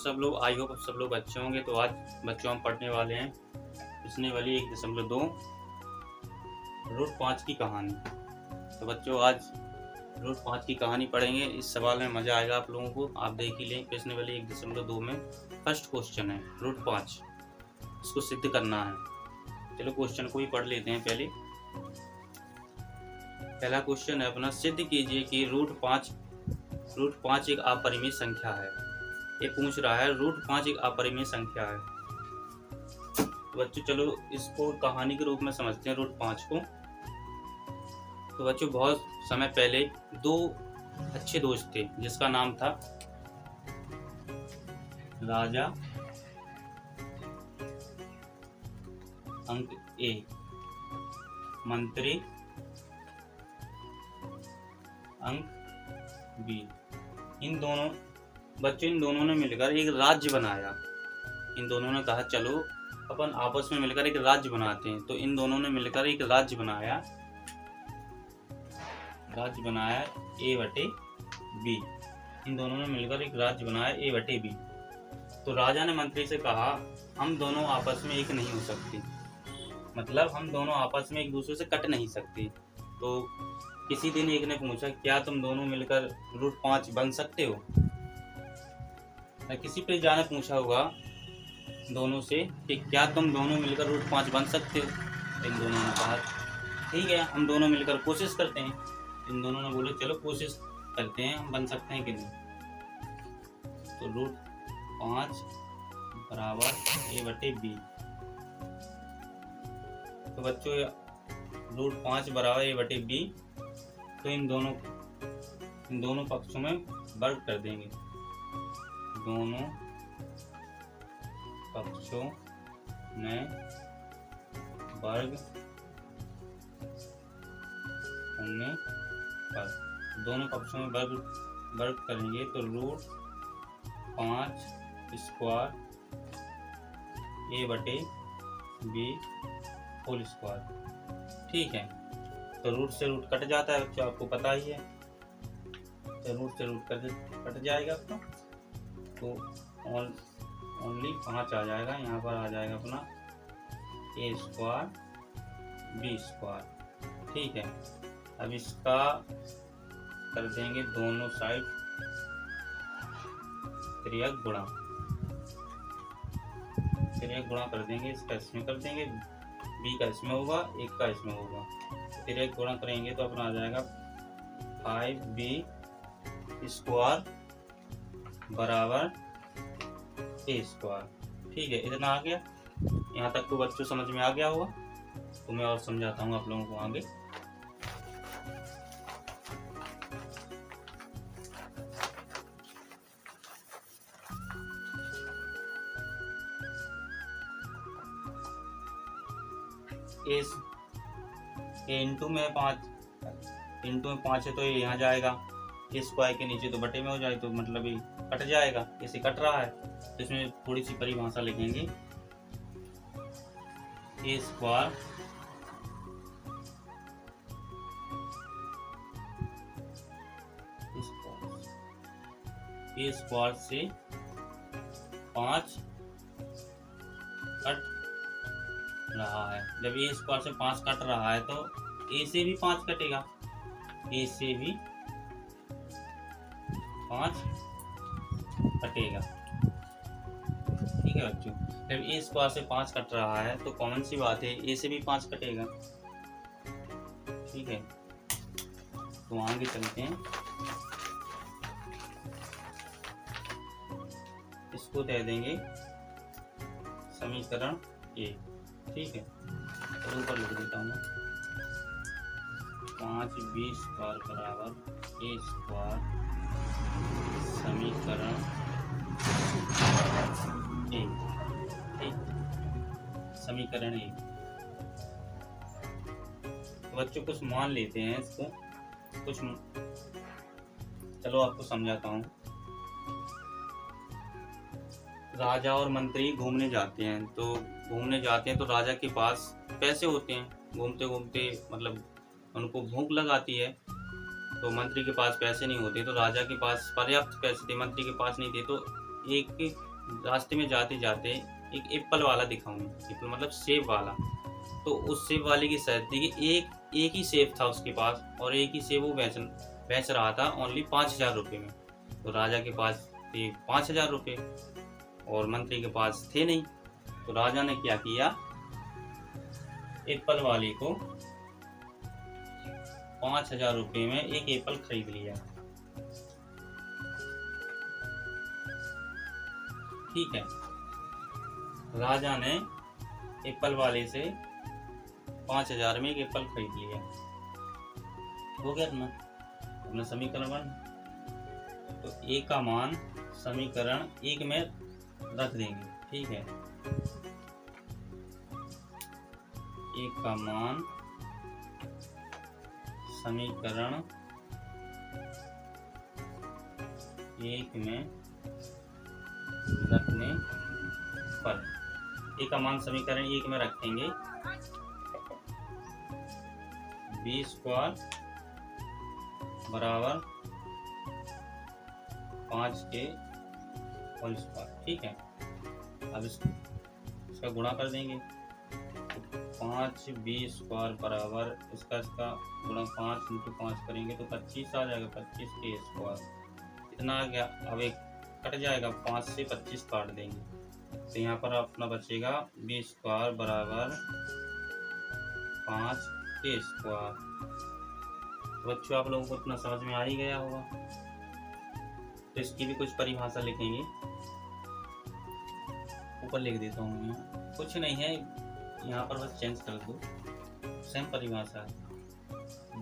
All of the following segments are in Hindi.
सब लोग, आई होप सब लोग अच्छे होंगे। तो आज बच्चों हम पढ़ने वाले हैं प्रश्नावली 1.2 रूट 5 की कहानी। तो बच्चों आज रूट 5 की कहानी पढ़ेंगे। इस सवाल में मज़ा आएगा आप लोगों को। आप देख ही लें, प्रश्नावली 1.2 में फर्स्ट क्वेश्चन है रूट 5, इसको सिद्ध करना है। चलो क्वेश्चन को ही पढ़ लेते हैं पहले। पहला क्वेश्चन है अपना, सिद्ध कीजिए कि रूट 5 एक अपरिमेय संख्या है। ये पूछ रहा है रूट 5 एक अपरिमेय संख्या है। तो बच्चों चलो इसको कहानी के रूप में समझते हैं रूट 5 को। तो बच्चों बहुत समय पहले दो अच्छे दोस्त थे जिसका नाम था राजा अंक ए, मंत्री अंक बी। इन दोनों ने मिलकर एक राज्य बनाया। इन दोनों ने कहा चलो अपन आपस में मिलकर एक राज्य बनाते हैं। तो इन दोनों ने मिलकर एक राज्य बनाया A/B। इन दोनों ने मिलकर एक राज्य बनाया A/B। तो राजा ने मंत्री से कहा हम दोनों आपस में एक नहीं हो सकते, मतलब हम दोनों आपस में एक दूसरे से कट नहीं सकते। तो किसी दिन एक ने पूछा क्या तुम दोनों मिलकर रूट 5 बन सकते हो? किसी प्रजा ने पूछा होगा दोनों से कि क्या तुम दोनों मिलकर रूट 5 बन सकते हो? इन दोनों ने कहा ठीक है हम दोनों मिलकर कोशिश करते हैं। इन दोनों ने बोले चलो कोशिश करते हैं हम बन सकते हैं कि नहीं। तो रूट 5 बराबर A/B। तो बच्चों रूट 5 बराबर A/B। तो इन दोनों पक्षों में वर्ग कर देंगे। दोनों पक्षों में वर्ग करने पर दोनों पक्षों में वर्ग करेंगे तो root 5 square A/B whole square. ठीक है, तो रूट से रूट कट जाता है बच्चों, आपको पता ही है। तो रूट से रूट कट जाएगा आपका, तो ओनली 5 आ जाएगा। यहाँ पर आ जाएगा अपना A² B²। ठीक है, अब इसका कर देंगे दोनों साइड त्रियक गुणा कर देंगे। इसका इसमें कर देंगे, B का इसमें होगा, एक का इसमें होगा। त्रियक गुणा करेंगे तो अपना आ जाएगा 5B² बराबर A²। ठीक है, इतना आ गया। यहाँ तक तो बच्चों समझ में आ गया होगा। तो मैं और समझाता हूँ आप लोगों को आगे। इंटू में 5 है तो ये यहाँ जाएगा। A² के नीचे तो बटे में हो जाए तो मतलब ये कट जाएगा, इसे कट रहा है। तो इसमें थोड़ी सी परिभाषा लिखेंगे। A² से 5 कट रहा है। जब A² से 5 कट रहा है तो A से भी 5 कटेगा, A से भी 5 कटेगा। ठीक है बच्चों, जब A² से 5 कट रहा है तो कॉमन सी बात है A से भी 5 कटेगा। ठीक है, तो आगे चलते हैं। इसको दे देंगे समीकरण A। ठीक है, तो ऊपर लिख देता हूँ 5B² बराबर A² समीकरण A। ठीक, समीकरण A। तो बच्चों कुछ मान लेते हैं इसको, चलो आपको समझाता हूँ। राजा और मंत्री घूमने जाते हैं तो राजा के पास पैसे होते हैं। घूमते घूमते मतलब उनको भूख लगाती है तो मंत्री के पास पैसे नहीं होते। तो राजा के पास पर्याप्त पैसे थे, मंत्री के पास नहीं थे। तो एक रास्ते में जाते जाते एक एप्पल वाला दिखाऊंगा, एप्पल मतलब सेब वाला। तो उस सेब वाले की शर्त थी कि एक ही सेब था उसके पास, और एक ही सेब वो बेच रहा था ओनली 5,000 रुपये में। तो राजा के पास थे 5,000 रुपये और मंत्री के पास थे नहीं। तो राजा ने क्या किया, एप्पल वाले को 5,000 रुपये में एक एप्पल खरीद लिया। ठीक है, राजा ने एप्पल वाले से 5,000 में एक एप्पल खरीद लिया। हो गया अपना समीकरण बन। तो ए का मान समीकरण 1 में रख देंगे। ठीक है, ए का मान समीकरण 1 में रखने पर, ए का मान समीकरण 1 में रखेंगे, बी स्क्वायर बराबर 5 के होल स्क्वायर। ठीक है, अब इसका गुणा कर देंगे। तो 5b स्क्वायर बराबर इसका गुणा 5 इंटू 5 करेंगे तो 25 आ जाएगा, 25 के स्क्वायर। इतना आ गया। अब एक कट जाएगा, 5 से 25 काट देंगे तो यहाँ पर अपना बचेगा b स्क्वायर बराबर 5 के स्क्वायर। बच्चों आप लोगों को इतना समझ में आ ही गया होगा। तो इसकी भी कुछ परिभाषा लिखेंगे, ऊपर लिख देता हूँ मैं, कुछ नहीं है यहाँ पर बस चेंज कर दो, सेम परिभाषा है।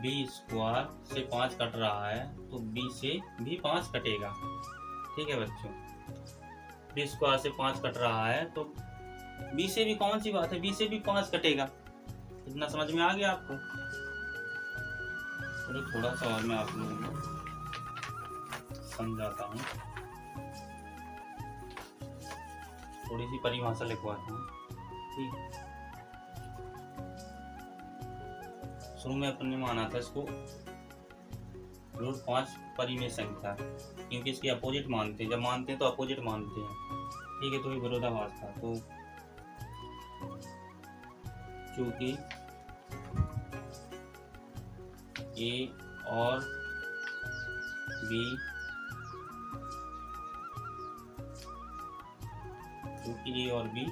बी स्क्वायर से 5 कट रहा है तो बी से भी 5 कटेगा। ठीक है बच्चों, बी स्क्वायर से 5 कट रहा है तो बी से भी, कौन सी बात है, बी से भी 5 कटेगा। इतना समझ में आ गया आपको? चलो थोड़ा सा और मैं आप लोगों को समझाता हूँ, थोड़ी सी परिभाषा लिखवाता हूँ। ठीक, शुरू में अपन ने माना था इसको √5 परिमेय संख्या, क्योंकि इसके अपोजिट मानते हैं, जब मानते हैं तो अपोजिट मानते हैं। ठीक है, तो ये विरोधाभास था। तो चूंकि ए और बी, चूंकि ए और बी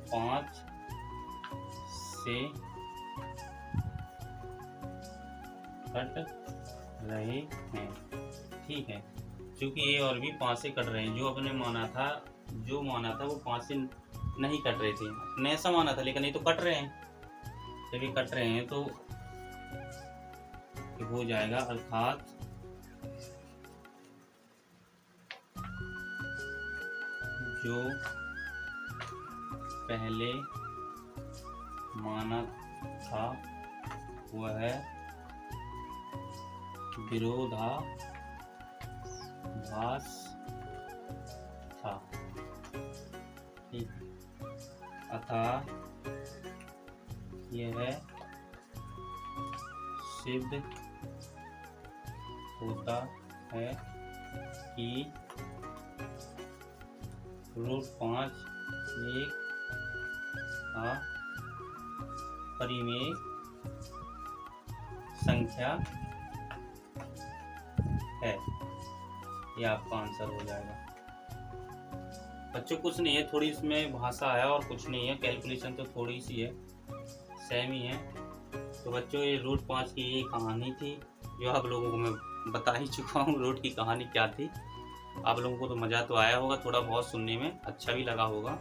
5 से कट रहे हैं। ठीक है, चूंकि ए और बी 5 से कट रहे हैं, जो अपने माना था वो 5 से नहीं कट रहे थे, अपने ऐसा माना था, लेकिन ये तो कट रहे हैं। जब ये कट रहे हैं तो हो जाएगा, अर्थात जो पहले माना था वह विरोधाभास था। ठीक, अतः यह सिद्ध होता है कि √5 एक परिमेय संख्या है। ये आपका आंसर हो जाएगा। बच्चों कुछ नहीं है, थोड़ी इसमें भाषा है और कुछ नहीं है, कैलकुलेशन तो थोड़ी सी है, सेम ही है। तो बच्चों ये √5 की ये कहानी थी, जो आप लोगों को मैं बता ही चुका हूँ रूट की कहानी क्या थी। आप लोगों को तो मज़ा तो आया होगा, थोड़ा बहुत सुनने में अच्छा भी लगा होगा।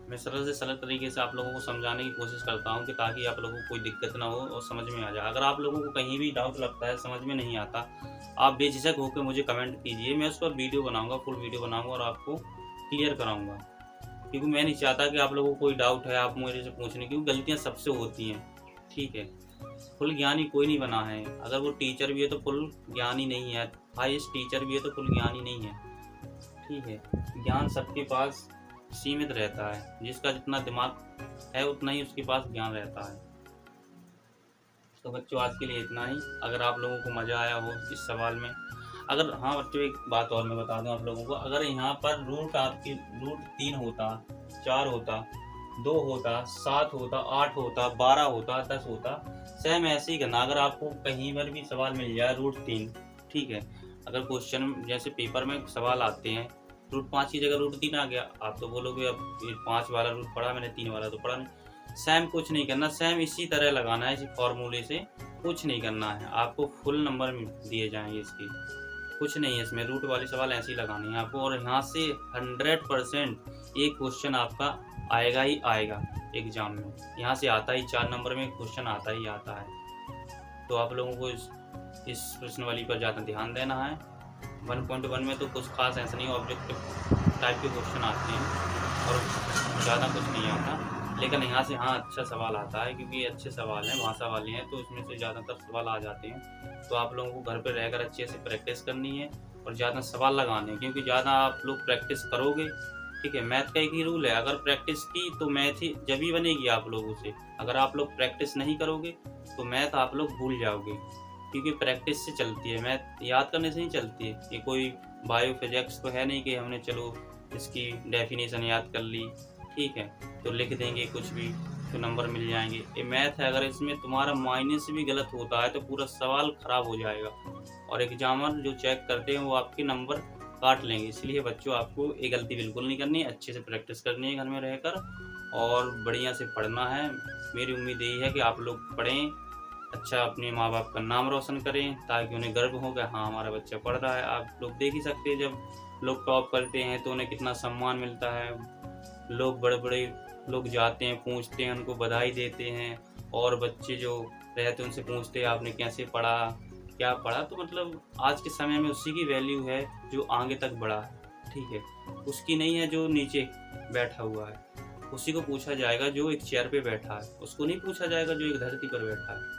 मैं सरल से सरल तरीके से आप लोगों को समझाने की कोशिश करता हूँ कि ताकि आप लोगों को कोई दिक्कत ना हो और समझ में आ जाए। अगर आप लोगों को कहीं भी डाउट लगता है, समझ में नहीं आता, आप बेझिझक होकर मुझे कमेंट कीजिए, मैं उस पर वीडियो बनाऊँगा, फुल वीडियो बनाऊँगा और आपको क्लियर कराऊँगा। क्योंकि मैं नहीं चाहता कि आप लोगों को कोई डाउट है आप मेरे से पूछने, क्योंकि गलतियाँ सबसे होती हैं। ठीक है, फुल ज्ञानी कोई नहीं बना है, अगर वो टीचर भी है तो फुल ज्ञानी नहीं है, हाईएस्ट टीचर भी है तो फुल ज्ञानी नहीं है। ठीक है, ज्ञान सबके पास सीमित रहता है, जिसका जितना दिमाग है उतना ही उसके पास ज्ञान रहता है। तो बच्चों आज के लिए इतना ही। अगर आप लोगों को मज़ा आया हो इस सवाल में, अगर हाँ बच्चों एक बात और मैं बता दूं आप लोगों को, अगर यहाँ पर रूट 3 होता, 4 होता, 2 होता, 7 होता, 8 होता, 12 होता, 10 होता, सेम ऐसे ही करना। अगर आपको कहीं पर भी सवाल मिल जाए रूट 3, ठीक है, अगर क्वेश्चन जैसे पेपर में सवाल आते हैं रूट 5 की जगह रूट 3 आ गया, आप तो बोलोगे अब ये 5 वाला रूट पढ़ा मैंने, 3 वाला तो पढ़ा नहीं। सेम कुछ नहीं करना, सेम इसी तरह लगाना है, इसी फॉर्मूले से, कुछ नहीं करना है। आपको फुल नंबर दिए जाएंगे इसके, कुछ नहीं है इसमें। रूट वाले सवाल ऐसे ही लगाने हैं आपको, और यहाँ से 100% एक क्वेश्चन आपका आएगा ही आएगा एग्जाम में। यहाँ से आता ही 4 नंबर में क्वेश्चन आता ही आता है। तो आप लोगों को इस प्रश्न वाली पर ज़्यादा ध्यान देना है। 1.1 में तो कुछ खास ऐसा नहीं, ऑब्जेक्टिव टाइप के क्वेश्चन आते हैं और ज़्यादा कुछ नहीं आता, लेकिन यहाँ से हाँ अच्छा सवाल आता है, क्योंकि अच्छे सवाल हैं, भाषा वाले हैं, तो इसमें से ज़्यादातर सवाल आ जाते हैं। तो आप लोगों को घर पर रहकर अच्छे से प्रैक्टिस करनी है और ज़्यादा सवाल लगाने हैं, क्योंकि ज़्यादा आप लोग प्रैक्टिस करोगे, ठीक है। मैथ का एक ही रूल है, अगर प्रैक्टिस की तो मैथ ही जब ही बनेगी आप लोगों से। अगर आप लोग प्रैक्टिस नहीं करोगे तो मैथ आप लोग भूल जाओगे, क्योंकि प्रैक्टिस से चलती है मैथ, याद करने से नहीं चलती है। ये कोई बायो फिजिक्स तो है नहीं कि हमने चलो इसकी डेफिनेशन याद कर ली, ठीक है, तो लिख देंगे कुछ भी तो नंबर मिल जाएंगे। ये मैथ है, अगर इसमें तुम्हारा माइनस भी गलत होता है तो पूरा सवाल खराब हो जाएगा, और एग्जामर जो चेक करते हैं वो आपके नंबर काट लेंगे। इसलिए बच्चों आपको ये गलती बिल्कुल नहीं करनी है, अच्छे से प्रैक्टिस करनी है घर में रहकर, और बढ़िया से पढ़ना है। मेरी उम्मीद यही है कि आप लोग पढ़ें, अच्छा अपने माँ बाप का नाम रोशन करें, ताकि उन्हें गर्व हो गया हाँ हमारा बच्चा पढ़ रहा है। आप लोग देख ही सकते हैं जब लोग टॉप करते हैं तो उन्हें कितना सम्मान मिलता है। लोग बड़े बड़े लोग जाते हैं, पूछते हैं, उनको बधाई देते हैं, और बच्चे जो रहते हैं उनसे पूछते हैं आपने कैसे पढ़ा, क्या पढ़ा। तो मतलब आज के समय में उसी की वैल्यू है जो आगे तक बढ़ा है, ठीक है, उसकी नहीं है जो नीचे बैठा हुआ है। उसी को पूछा जाएगा जो एक चेयर पे बैठा है, उसको नहीं पूछा जाएगा जो एक धरती पर बैठा है,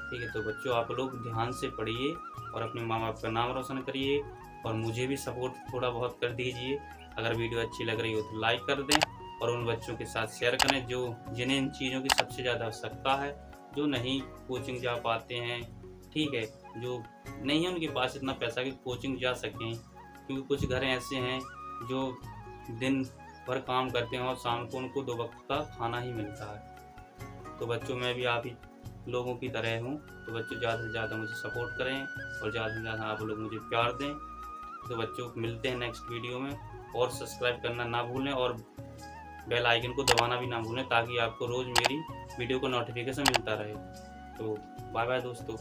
ठीक है। तो बच्चों आप लोग ध्यान से पढ़िए और अपने माँ बाप का नाम रोशन करिए, और मुझे भी सपोर्ट थोड़ा बहुत कर दीजिए। अगर वीडियो अच्छी लग रही हो तो लाइक कर दें, और उन बच्चों के साथ शेयर करें जो जिन्हें इन चीज़ों की सबसे ज़्यादा आवश्यकता है, जो नहीं कोचिंग जा पाते हैं, ठीक है, जो नहीं है उनके पास इतना पैसा कि कोचिंग जा सकें, क्योंकि कुछ घर ऐसे हैं जो दिन भर काम करते हैं और शाम को उनको 2 वक्त का खाना ही मिलता है। तो बच्चों मैं भी आप ही लोगों की तरह हूँ, तो बच्चों ज़्यादा से ज़्यादा मुझे सपोर्ट करें और ज़्यादा से ज़्यादा आप लोग मुझे प्यार दें। तो बच्चों मिलते हैं नेक्स्ट वीडियो में, और सब्सक्राइब करना ना भूलें और बेल आइकन को दबाना भी ना भूलें, ताकि आपको रोज़ मेरी वीडियो का नोटिफिकेशन मिलता रहे। तो बाय बाय दोस्तों।